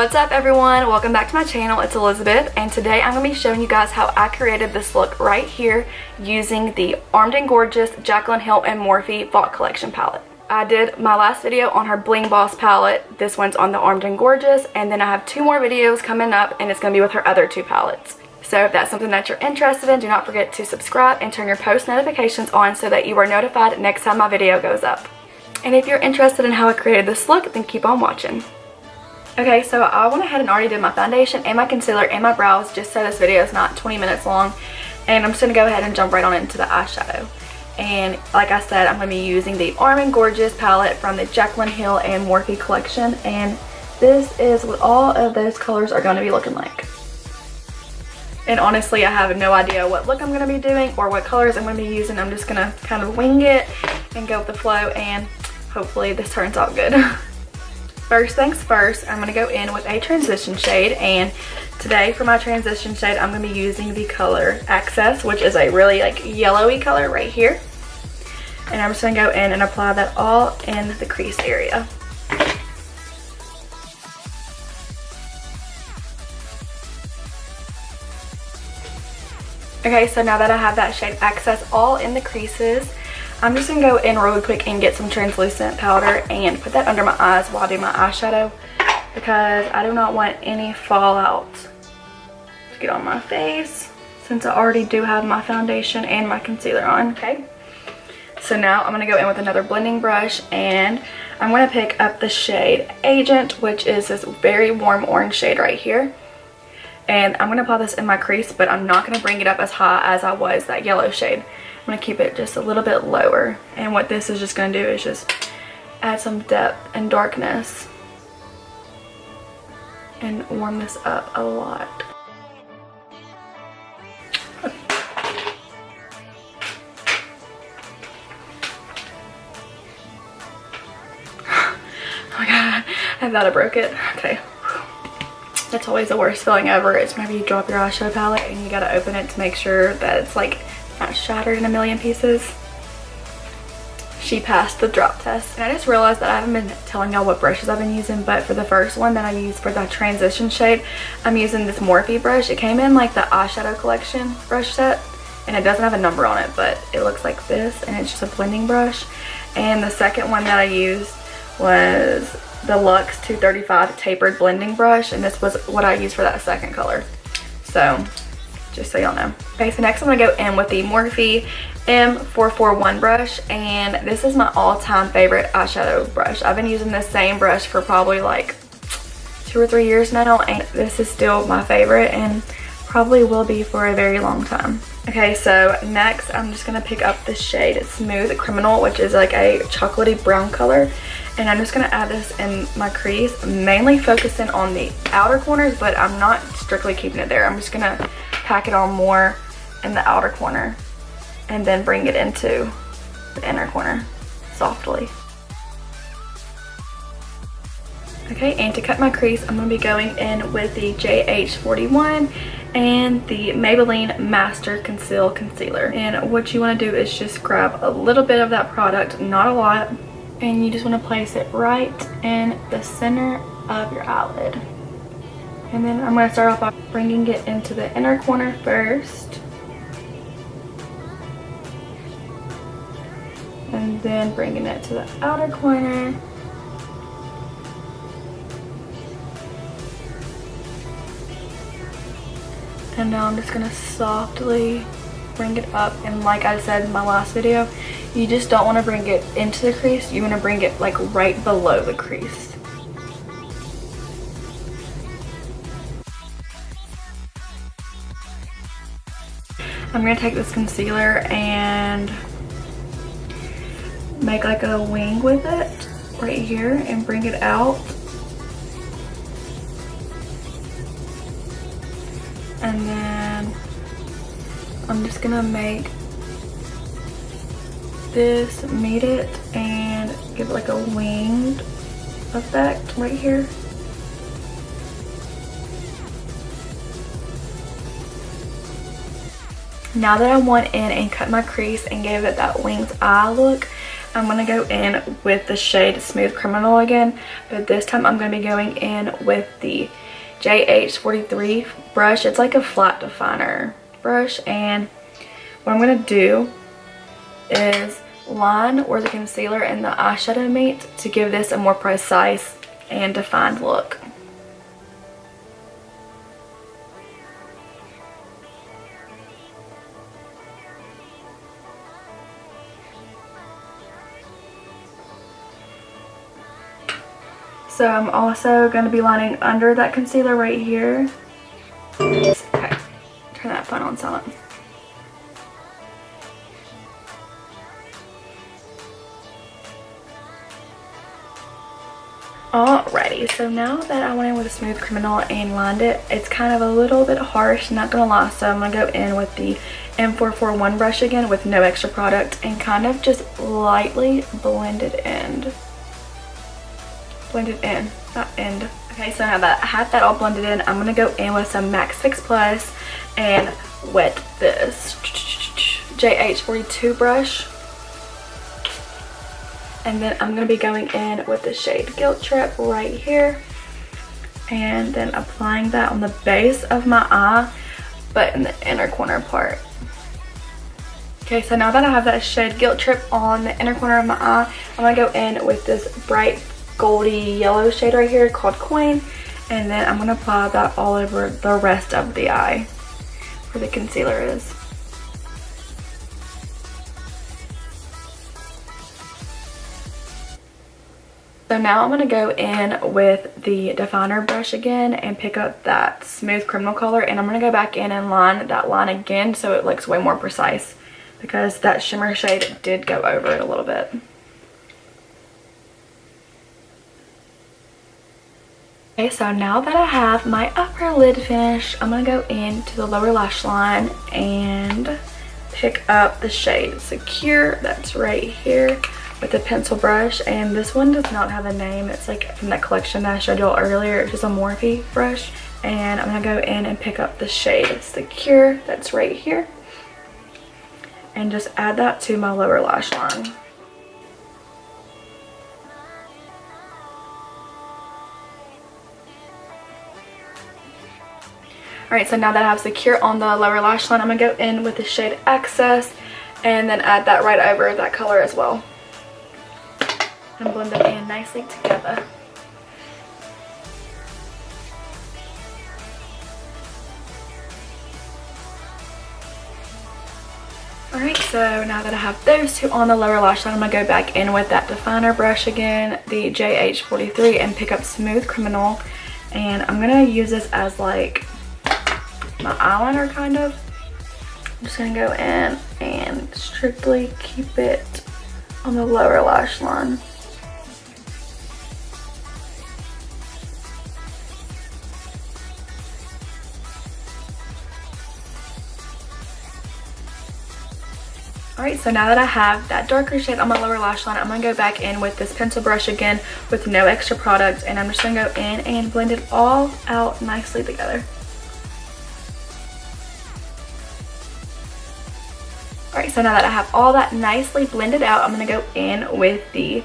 What's up everyone? Welcome back to my channel. It's Elizabeth, and today I'm going to be showing you guys how I created this look right here using the Armed and Gorgeous Jaclyn Hill and Morphe Fall Collection palette. I did my last video on her Bling Boss palette. This one's on the Armed and Gorgeous, and then I have 2 more videos coming up, and it's going to be with her other 2 palettes. So if that's something that you're interested in, do not forget to subscribe and turn your post notifications on so that you are notified next time my video goes up. And if you're interested in how I created this look, then keep on watching. Okay, so I went ahead and already did my foundation and my concealer and my brows just so this video is not 20 minutes long. And I'm just going to go ahead and jump right on into the eyeshadow. And like I said, I'm going to be using the Armed and Gorgeous palette from the Jaclyn Hill and Morphe collection. And this is what all of those colors are going to be looking like. And honestly, I have no idea what look I'm going to be doing or what colors I'm going to be using. I'm just going to kind of wing it and go with the flow, and hopefully this turns out good. First things first, I'm going to go in with a transition shade, and today for my transition shade I'm going to be using the color Access, which is a really like yellowy color right here. And I'm just going to go in and apply that all in the crease area. Okay, so now that I have that shade Access all in the creases, I'm just going to go in really quick and get some translucent powder and put that under my eyes while I do my eyeshadow, because I do not want any fallout to get on my face since I already do have my foundation and my concealer on. Okay, so now I'm going to go in with another blending brush, and I'm going to pick up the shade Agent, which is this very warm orange shade right here. And I'm going to apply this in my crease, but I'm not going to bring it up as high as I was that yellow shade. I'm going to keep it just a little bit lower. And what this is just going to do is just add some depth and darkness and warm this up a lot. Oh my god, I thought I broke it. Okay. That's always the worst feeling ever. It's whenever you drop your eyeshadow palette and you gotta open it to make sure that it's like not shattered in a million pieces. She passed the drop test. And I just realized that I haven't been telling y'all what brushes I've been using, but for the first one that I used for the transition shade, I'm using this Morphe brush. It came in like the eyeshadow collection brush set, and it doesn't have a number on it, but it looks like this, and it's just a blending brush. And the second one that I used was the Luxe 235 tapered blending brush, and this was what I used for that second color. So just so y'all know. Okay, so next I'm gonna go in with the Morphe M441 brush, and this is my all-time favorite eyeshadow brush. I've been using this same brush for probably like 2 or 3 years now, and this is still my favorite and probably will be for a very long time. Okay, so next I'm just gonna pick up the shade Smooth Criminal, which is like a chocolatey brown color, and I'm just gonna add this in my crease, mainly focusing on the outer corners, but I'm not strictly keeping it there. I'm just gonna pack it on more in the outer corner and then bring it into the inner corner softly. Okay, and to cut my crease, I'm going to be going in with the JH41 and the Maybelline Master Conceal Concealer. And what you want to do is just grab a little bit of that product, not a lot, and you just want to place it right in the center of your eyelid. And then I'm going to start off by bringing it into the inner corner first, and then bringing it to the outer corner. And now I'm just going to softly bring it up, and like I said in my last video, you just don't want to bring it into the crease, you want to bring it like right below the crease. I'm going to take this concealer and make like a wing with it right here and bring it out. And then I'm just gonna make this meet it and give it like a winged effect right here. Now that I went in and cut my crease and gave it that winged eye look, I'm going to go in with the shade Smooth Criminal again, but this time I'm going to be going in with the JH43 brush. It's like a flat definer brush, and what I'm going to do is line where the concealer and the eyeshadow meet to give this a more precise and defined look. So I'm also going to be lining under that concealer right here. Okay, turn that phone on silent. Alrighty, so now that I went in with a Smooth Criminal and lined it, it's kind of a little bit harsh, not gonna lie, so I'm gonna go in with the M441 brush again with no extra product and kind of just lightly blend it in. Blend it in, not end. Okay, so now that I have that all blended in, I'm gonna go in with some MAC Fix Plus and wet this JH42 brush. And then I'm going to be going in with the shade Guilt Trip right here. And then applying that on the base of my eye, but in the inner corner part. Okay, so now that I have that shade Guilt Trip on the inner corner of my eye, I'm going to go in with this bright goldy yellow shade right here called Coin. And then I'm going to apply that all over the rest of the eye where the concealer is. So now I'm going to go in with the definer brush again and pick up that Smooth Criminal color, and I'm going to go back in and line that line again so it looks way more precise because that shimmer shade did go over it a little bit. Okay, so now that I have my upper lid finished, I'm going to go into the lower lash line and pick up the shade Secure, that's right here, with a pencil brush. And this one does not have a name. It's like from that collection that I showed y'all earlier. It's just a Morphe brush. And I'm going to go in and pick up the shade Secure, that's right here, and just add that to my lower lash line. Alright, so now that I have Secure on the lower lash line, I'm going to go in with the shade Excess and then add that right over that color as well. And blend them in nicely together. Alright, so now that I have those two on the lower lash line, I'm going to go back in with that definer brush again, the JH43, and pick up Smooth Criminal. And I'm going to use this as like my eyeliner kind of. I'm just going to go in and strictly keep it on the lower lash line. Alright, so now that I have that darker shade on my lower lash line, I'm going to go back in with this pencil brush again with no extra product, and I'm just going to go in and blend it all out nicely together. Alright, so now that I have all that nicely blended out, I'm going to go in with the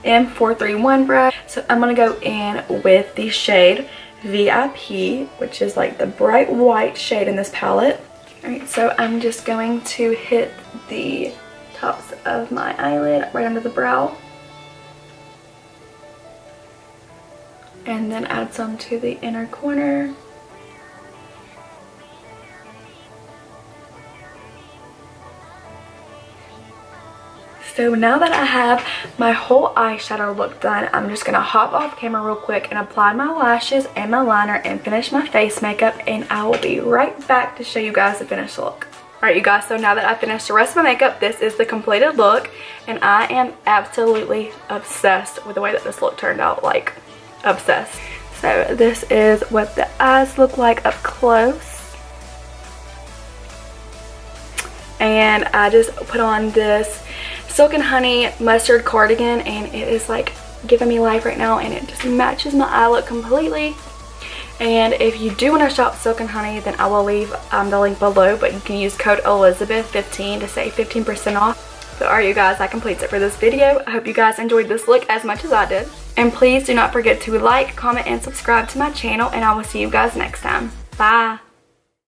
M431 brush. So I'm going to go in with the shade VIP, which is like the bright white shade in this palette. Alright, so I'm just going to hit the tops of my eyelid right under the brow. And then add some to the inner corner. So now that I have my whole eyeshadow look done, I'm just going to hop off camera real quick and apply my lashes and my liner and finish my face makeup, and I will be right back to show you guys the finished look. Alright you guys, so now that I finished the rest of my makeup, this is the completed look, and I am absolutely obsessed with the way that this look turned out, like obsessed. So this is what the eyes look like up close. And I just put on this Silk and Honey mustard cardigan, and it is like giving me life right now, and it just matches my eye look completely. And if you do want to shop Silk and Honey, then I will leave the link below, but you can use code Elizabeth15 to save 15% off. But alright you guys, that completes it for this video. I hope you guys enjoyed this look as much as I did. And please do not forget to like, comment, and subscribe to my channel, and I will see you guys next time. Bye!